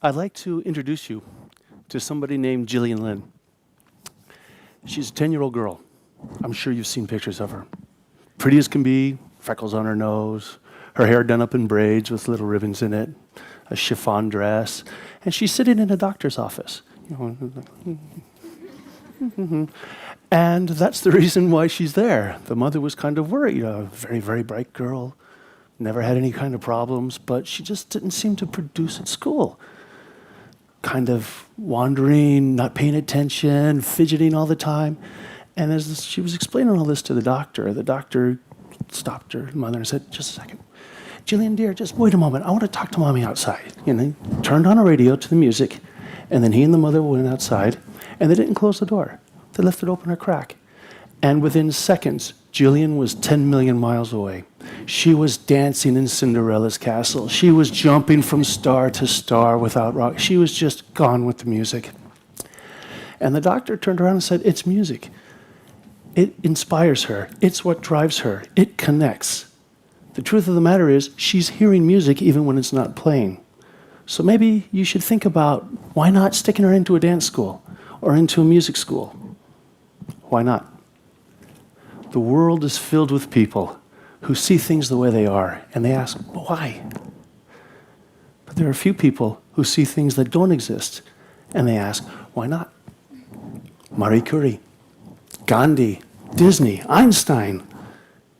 I'd like to introduce you to somebody named Jillian Lynn. She's a 10-year-old girl. I'm sure you've seen pictures of her. Pretty as can be, freckles on her nose, her hair done up in braids with little ribbons in it, a chiffon dress, and she's sitting in a doctor's office. And that's the reason why she's there. The mother was kind of worried. A very, very bright girl, never had any kind of problems, but she just didn't seem to produce at school. Kind of wandering, not paying attention, fidgeting all the time. And as she was explaining all this to the doctor stopped her mother and said, "Just a second. Jillian, dear, just wait a moment. I want to talk to Mommy outside." Turned on a radio to the music, and then he and the mother went outside, and they didn't close the door. They left it open a crack. And within seconds, Jillian was 10 million miles away. She was dancing in Cinderella's castle. She was jumping from star to star without rock. She was just gone with the music. And the doctor turned around and said, "It's music. It inspires her. It's what drives her. It connects." The truth of the matter is, she's hearing music even when it's not playing. So maybe you should think about, why not sticking her into a dance school or into a music school? Why not? The world is filled with people who see things the way they are, and they ask, why? But there are a few people who see things that don't exist, and they ask, why not? Marie Curie, Gandhi, Disney, Einstein,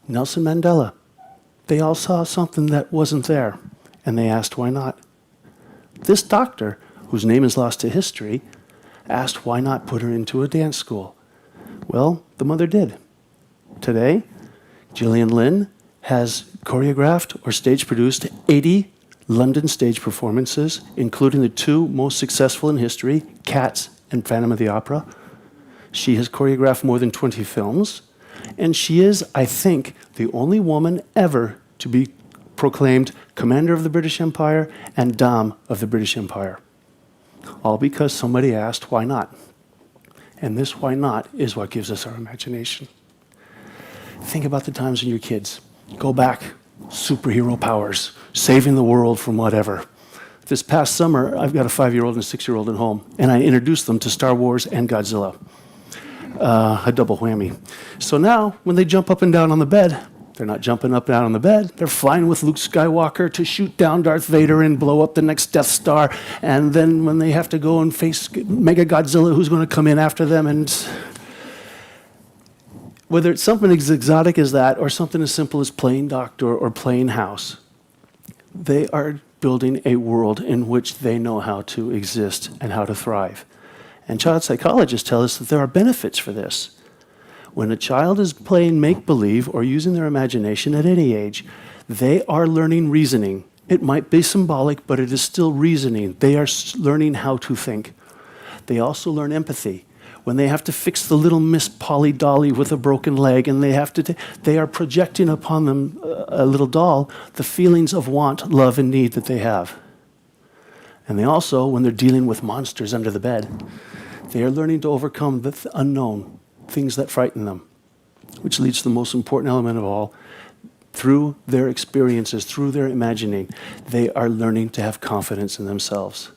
Nelson Mandela. They all saw something that wasn't there, and they asked, why not? This doctor, whose name is lost to history, asked why not put her into a dance school. Well, the mother did. Today, Jillian Lynn has choreographed or stage-produced 80 London stage performances, including the two most successful in history, Cats and Phantom of the Opera. She has choreographed more than 20 films, and she is, I think, the only woman ever to be proclaimed Commander of the British Empire and Dame of the British Empire. All because somebody asked, why not? And this why not is what gives us our imagination. Think about the times when you're kids. Go back, superhero powers, saving the world from whatever. This past summer, I've got a 5-year-old and a 6-year-old at home, and I introduced them to Star Wars and Godzilla. A double whammy. So now, when they jump up and down on the bed, they're not jumping up and down on the bed, they're flying with Luke Skywalker to shoot down Darth Vader and blow up the next Death Star, and then when they have to go and face Mega Godzilla, who's going to come in after them, and whether it's something as exotic as that or something as simple as playing doctor or playing house, they are building a world in which they know how to exist and how to thrive. And child psychologists tell us that there are benefits for this. When a child is playing make-believe or using their imagination at any age, they are learning reasoning. It might be symbolic, but it is still reasoning. They are learning how to think. They also learn empathy. When they have to fix the little Miss Polly dolly with a broken leg, and they are projecting upon them, a little doll, the feelings of want, love, and need that they have. And they also, when they're dealing with monsters under the bed, they are learning to overcome the unknown, things that frighten them, which leads to the most important element of all. Through their experiences, through their imagining, they are learning to have confidence in themselves.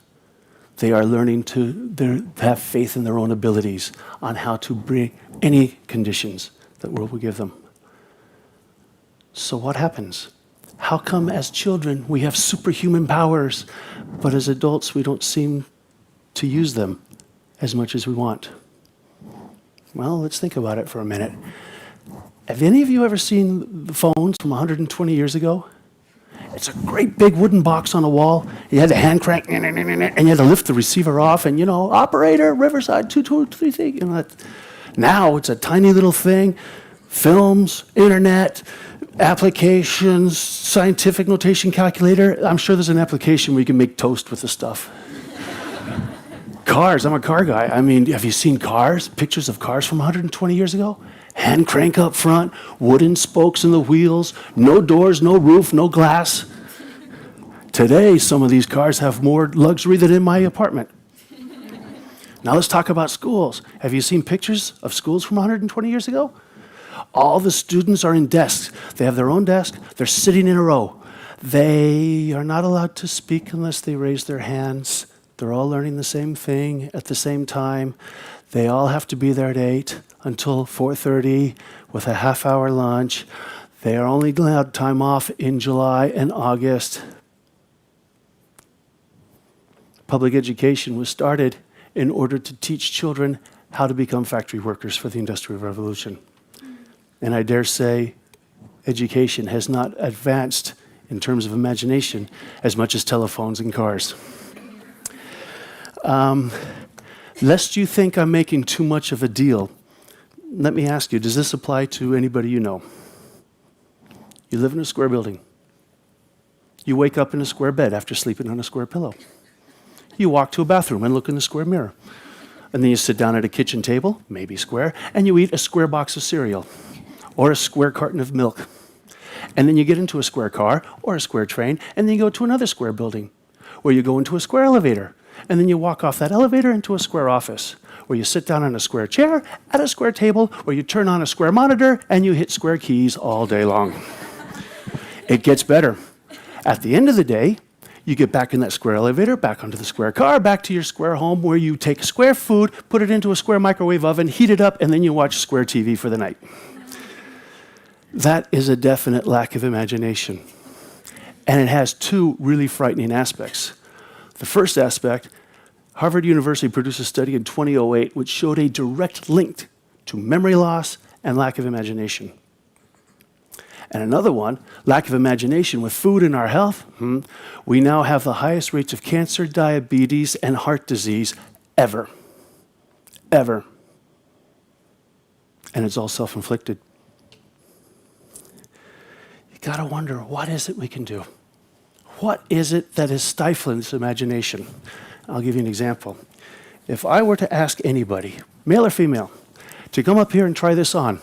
They are learning to have faith in their own abilities on how to bring any conditions that the world will give them. So what happens? How come as children we have superhuman powers, but as adults we don't seem to use them as much as we want? Well, let's think about it for a minute. Have any of you ever seen the phones from 120 years ago? It's a great big wooden box on a wall. You had to hand crank, and you had to lift the receiver off, and operator, Riverside, 223. Now it's a tiny little thing. Films, internet, applications, scientific notation calculator. I'm sure there's an application where you can make toast with the stuff. Cars, I'm a car guy. I mean, have you seen cars? Pictures of cars from 120 years ago? Hand crank up front, wooden spokes in the wheels, no doors, no roof, no glass. Today, some of these cars have more luxury than in my apartment. Now let's talk about schools. Have you seen pictures of schools from 120 years ago? All the students are in desks. They have their own desk. They're sitting in a row. They are not allowed to speak unless they raise their hands. They're all learning the same thing at the same time. They all have to be there at 8 until 4:30 with a half-hour lunch. They are only allowed time off in July and August. Public education was started in order to teach children how to become factory workers for the Industrial Revolution. And I dare say education has not advanced in terms of imagination as much as telephones and cars. Lest you think I'm making too much of a deal, let me ask you, does this apply to anybody you know? You live in a square building. You wake up in a square bed after sleeping on a square pillow. You walk to a bathroom and look in the square mirror. And then you sit down at a kitchen table, maybe square, and you eat a square box of cereal or a square carton of milk. And then you get into a square car or a square train, and then you go to another square building, where you go into a square elevator, and then you walk off that elevator into a square office, where you sit down on a square chair at a square table, where you turn on a square monitor, and you hit square keys all day long. It gets better. At the end of the day, you get back in that square elevator, back onto the square car, back to your square home, where you take square food, put it into a square microwave oven, heat it up, and then you watch square TV for the night. That is a definite lack of imagination. And it has two really frightening aspects. The first aspect, Harvard University produced a study in 2008 which showed a direct link to memory loss and lack of imagination. And another one, lack of imagination with food in our health. We now have the highest rates of cancer, diabetes, and heart disease ever. Ever. And it's all self-inflicted. You gotta wonder, what is it we can do? What is it that is stifling this imagination? I'll give you an example. If I were to ask anybody, male or female, to come up here and try this on,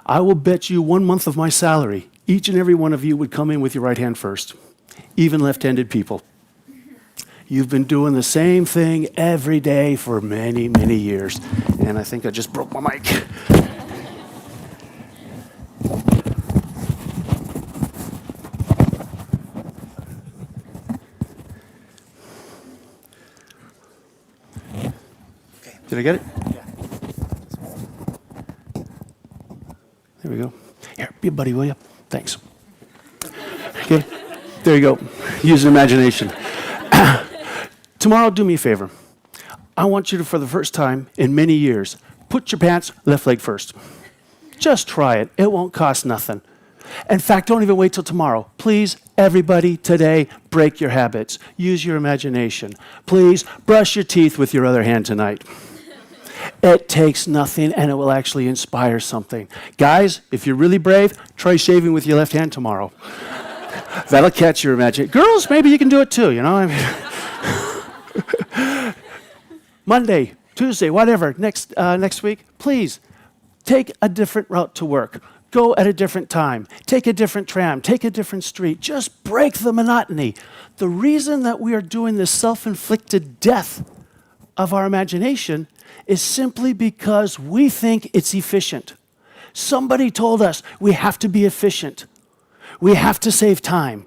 I will bet you 1 month of my salary, each and every one of you would come in with your right hand first, even left-handed people. You've been doing the same thing every day for many, many years. And I think I just broke my mic. Did I get it? Yeah. There we go. Here, be a buddy, will you? Thanks. Okay, there you go. Use your imagination. Tomorrow, do me a favor. I want you to, for the first time in many years, put your pants left leg first. Just try it. It won't cost nothing. In fact, don't even wait till tomorrow. Please, everybody, today, break your habits. Use your imagination. Please, brush your teeth with your other hand tonight. It takes nothing, and it will actually inspire something. Guys, if you're really brave, try shaving with your left hand tomorrow. That'll catch your imagination. Girls, maybe you can do it too, you know? Monday, Tuesday, whatever, next week, please, take a different route to work. Go at a different time. Take a different tram. Take a different street. Just break the monotony. The reason that we are doing this self-inflicted death of our imagination is simply because we think it's efficient. Somebody told us we have to be efficient. We have to save time.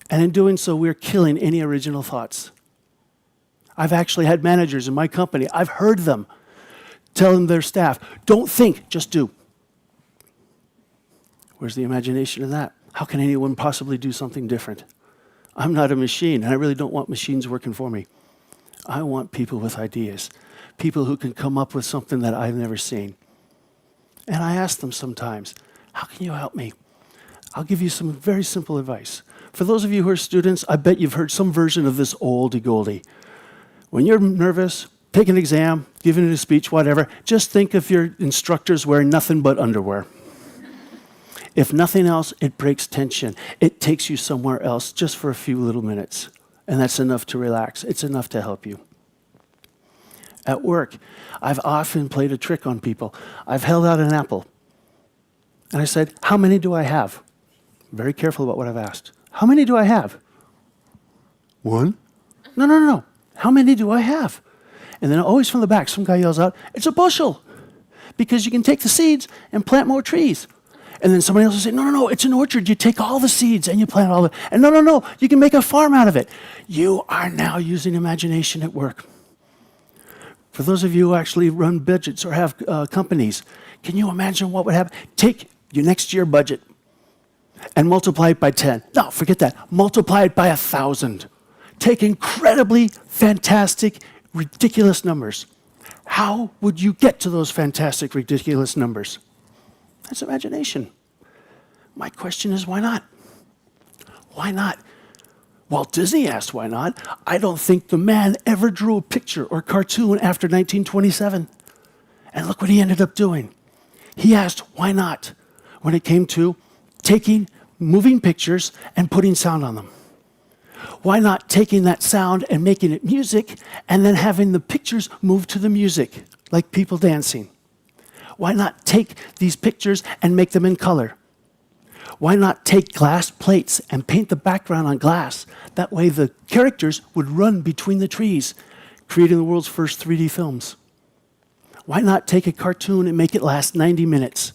And in doing so, we're killing any original thoughts. I've actually had managers in my company, I've heard them telling their staff, don't think, just do. Where's the imagination in that? How can anyone possibly do something different? I'm not a machine, and I really don't want machines working for me. I want people with ideas, people who can come up with something that I've never seen. And I ask them sometimes, how can you help me? I'll give you some very simple advice. For those of you who are students, I bet you've heard some version of this oldie-goldie. When you're nervous, take an exam, giving a speech, whatever, just think of your instructors wearing nothing but underwear. If nothing else, it breaks tension. It takes you somewhere else just for a few little minutes. And that's enough to relax. It's enough to help you. At work, I've often played a trick on people. I've held out an apple. And I said, how many do I have? Very careful about what I've asked. How many do I have? One? No. How many do I have? And then always from the back, some guy yells out, "It's a bushel," because you can take the seeds and plant more trees. And then somebody else will say, "No, no, no, it's an orchard. You take all the seeds and you plant all of it. And no, no, no, you can make a farm out of it." You are now using imagination at work. For those of you who actually run budgets or have companies, can you imagine what would happen? Take your next year budget and multiply it by 10. No, forget that. Multiply it by 1,000. Take incredibly fantastic, ridiculous numbers. How would you get to those fantastic, ridiculous numbers? That's imagination. My question is, why not? Why not? Walt Disney asked why not. I don't think the man ever drew a picture or cartoon after 1927. And look what he ended up doing. He asked why not when it came to taking moving pictures and putting sound on them. Why not taking that sound and making it music and then having the pictures move to the music, like people dancing? Why not take these pictures and make them in color? Why not take glass plates and paint the background on glass? That way the characters would run between the trees, creating the world's first 3D films. Why not take a cartoon and make it last 90 minutes?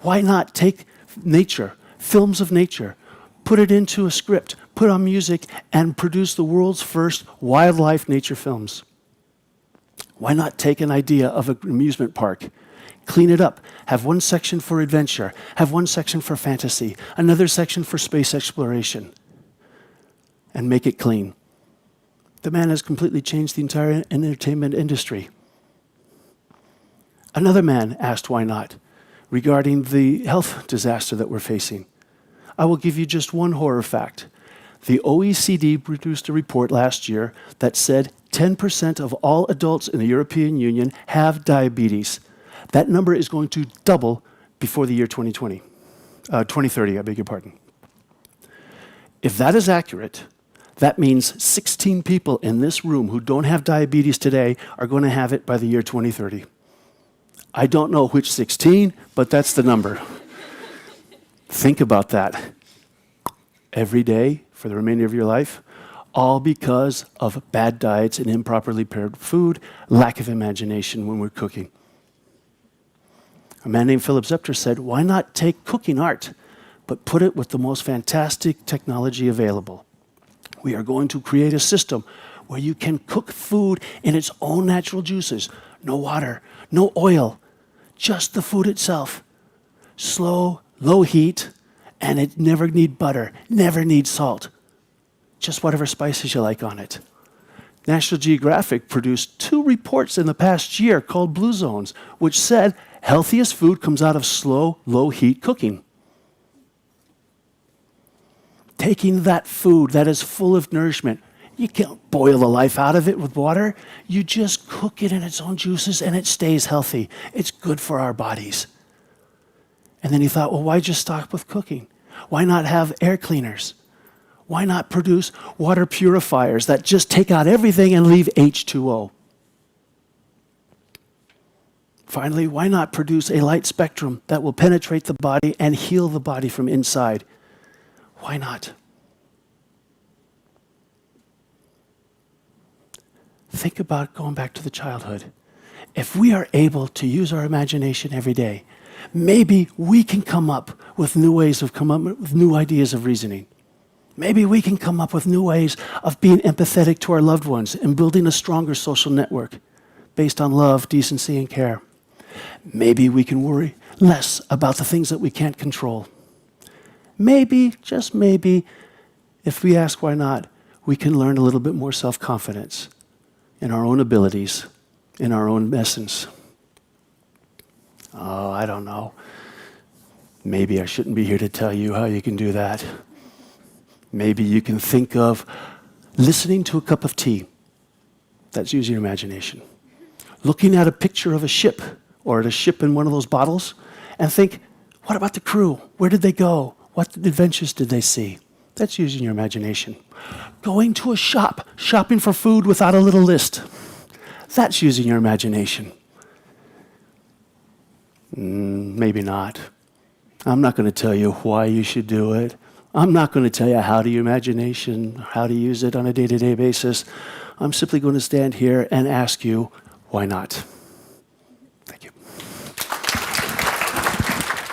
Why not take nature, films of nature, put it into a script, put on music, and produce the world's first wildlife nature films? Why not take an idea of an amusement park, clean it up, have one section for adventure, have one section for fantasy, another section for space exploration, and make it clean? The man has completely changed the entire entertainment industry. Another man asked why not regarding the health disaster that we're facing. I will give you just one horror fact. The OECD produced a report last year that said 10% of all adults in the European Union have diabetes. That number is going to double before the year 2030, I beg your pardon. If that is accurate, that means 16 people in this room who don't have diabetes today are going to have it by the year 2030. I don't know which 16, but that's the number. Think about that. Every day for the remainder of your life, all because of bad diets and improperly prepared food, lack of imagination when we're cooking. A man named Philip Zepter said, why not take cooking art, but put it with the most fantastic technology available? We are going to create a system where you can cook food in its own natural juices. No water, no oil, just the food itself. Slow, low heat, and it never needs butter, never needs salt. Just whatever spices you like on it. National Geographic produced 2 reports in the past year called Blue Zones, which said healthiest food comes out of slow, low-heat cooking. Taking that food that is full of nourishment, you can't boil the life out of it with water. You just cook it in its own juices and it stays healthy. It's good for our bodies. And then he thought, well, why just stop with cooking? Why not have air cleaners? Why not produce water purifiers that just take out everything and leave H2O? Finally, why not produce a light spectrum that will penetrate the body and heal the body from inside? Why not? Think about going back to the childhood. If we are able to use our imagination every day, maybe we can come up with new ways of new ideas of reasoning. Maybe we can come up with new ways of being empathetic to our loved ones and building a stronger social network based on love, decency, and care. Maybe we can worry less about the things that we can't control. Maybe, just maybe, if we ask why not, we can learn a little bit more self-confidence in our own abilities, in our own essence. Oh, I don't know. Maybe I shouldn't be here to tell you how you can do that. Maybe you can think of listening to a cup of tea. That's using your imagination. Looking at a picture of a ship or at a ship in one of those bottles and think, what about the crew? Where did they go? What adventures did they see? That's using your imagination. Going to a shop, shopping for food without a little list. That's using your imagination. Maybe not. I'm not going to tell you why you should do it. I'm not going to tell you how to use imagination, how to use it on a day-to-day basis. I'm simply going to stand here and ask you, why not?